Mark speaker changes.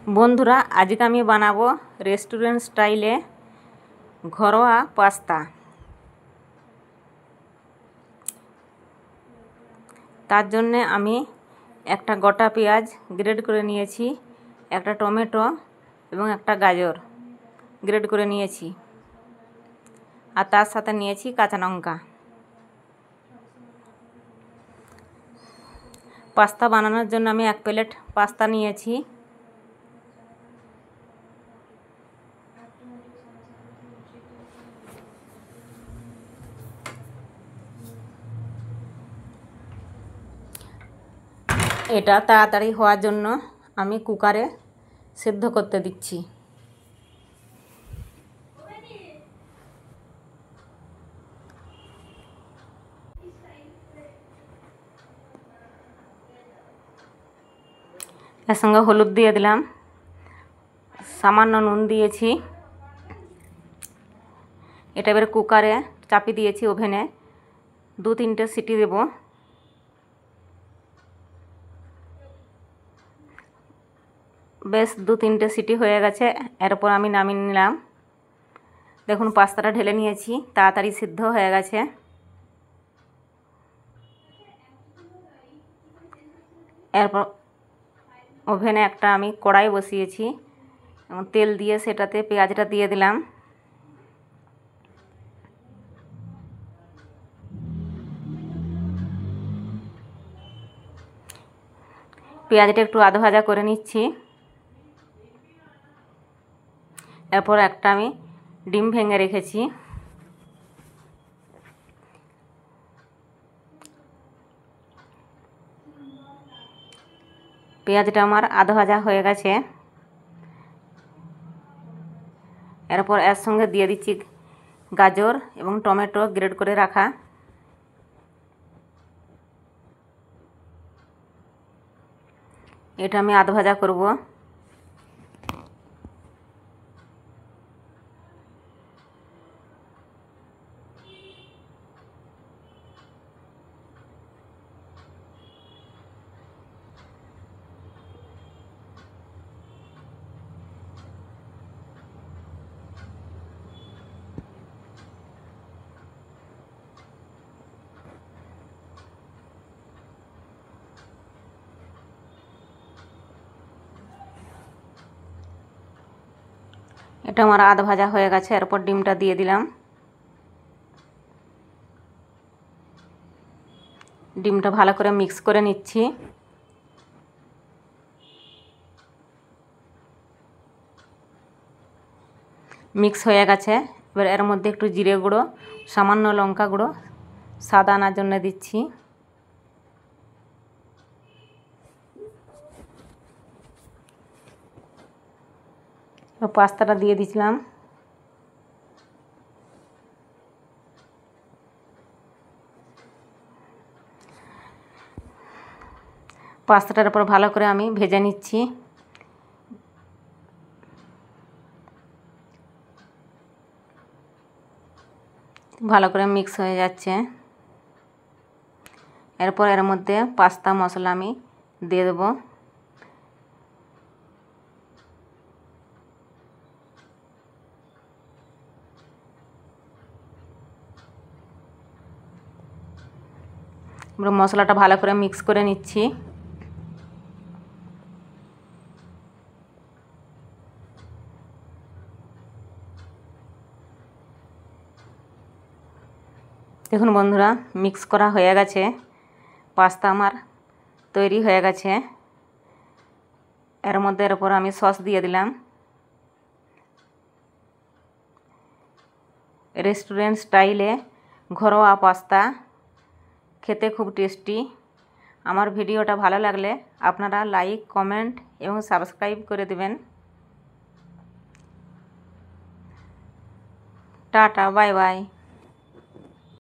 Speaker 1: বন্ধুরা, আজকে আমি বানাবো রেস্টুরেন্ট স্টাইলে ঘরোয়া পাস্তা। তার জন্য আমি একটা গোটা পেঁয়াজ গ্রেড করে নিয়েছি, একটা টমেটো এবং একটা গাজর গ্রেড করে নিয়েছি, আর তার সাথে নিয়েছি কাঁচা লঙ্কা। পাস্তা বানানোর জন্য আমি 1 প্লেট পাস্তা নিয়েছি। এটা তাড়াতাড়ি হওয়ার জন্য আমি কুকারে সেদ্ধ করতে দিচ্ছি। এর সঙ্গে হলুদ দিয়ে দিলাম, সামান্য নুন দিয়েছি। এটা এবার কুকারে চাপিয়ে দিয়েছি, ওভেনে 2-3টে সিটি দেব। বেশ 2-3টে সিটি হয়ে গেছে। এরপর আমি নামিয়ে নিলাম। দেখুন পাস্তাটা ঢেলে নিয়েছি, তাড়াতাড়ি সিদ্ধ হয়ে গেছে। এরপর ওভেনে একটা আমি কড়াই বসিয়েছি এবং তেল দিয়ে সেটাতে পেঁয়াজটা দিয়ে দিলাম। পেঁয়াজটা একটু আধা ভাজা করে নিচ্ছি। এরপর একটা আমি ডিম ভেঙে রেখেছি, পেঁয়াজটা আমার আধা ভাজা হয়ে গেছে। এরপর এর সঙ্গে দিয়ে দিচ্ছি গাজর এবং টমেটো গ্রেড করে রাখা। এটা আমি আধা ভাজা করব। এটা আমার আধা ভাজা হয়ে গেছে। এরপর ডিমটা দিয়ে দিলাম। ডিমটা ভালো করে মিক্স করে নিচ্ছি। মিক্স হয়ে গেছে। এবার এর মধ্যে একটু জিরে গুঁড়ো, সামান্য লঙ্কা গুঁড়ো স্বাদ আনার জন্য দিচ্ছি। পাস্তাটা দিয়ে দিছিলাম। পাস্তাটার উপর ভালো করে আমি ভেজে নিচ্ছি। ভালো করে মিক্স হয়ে যাচ্ছে। এরপর এর মধ্যে পাস্তা মশলা আমি দিয়ে দেবো। মশলাটা ভালো করে মিক্স করে নিচ্ছি। দেখুন বন্ধুরা, মিক্স করা হয়ে গেছে। পাস্তা আমার তৈরি হয়ে গেছে। এর মধ্যে এর উপর আমি সস দিয়ে দিলাম। রেস্টুরেন্ট স্টাইলে ঘরোয়া পাস্তা খেতে খুব টেস্টি। আমার ভিডিওটা ভালো লাগলে আপনারা লাইক, কমেন্ট এবং সাবস্ক্রাইব করে দেবেন। Tata, bye bye.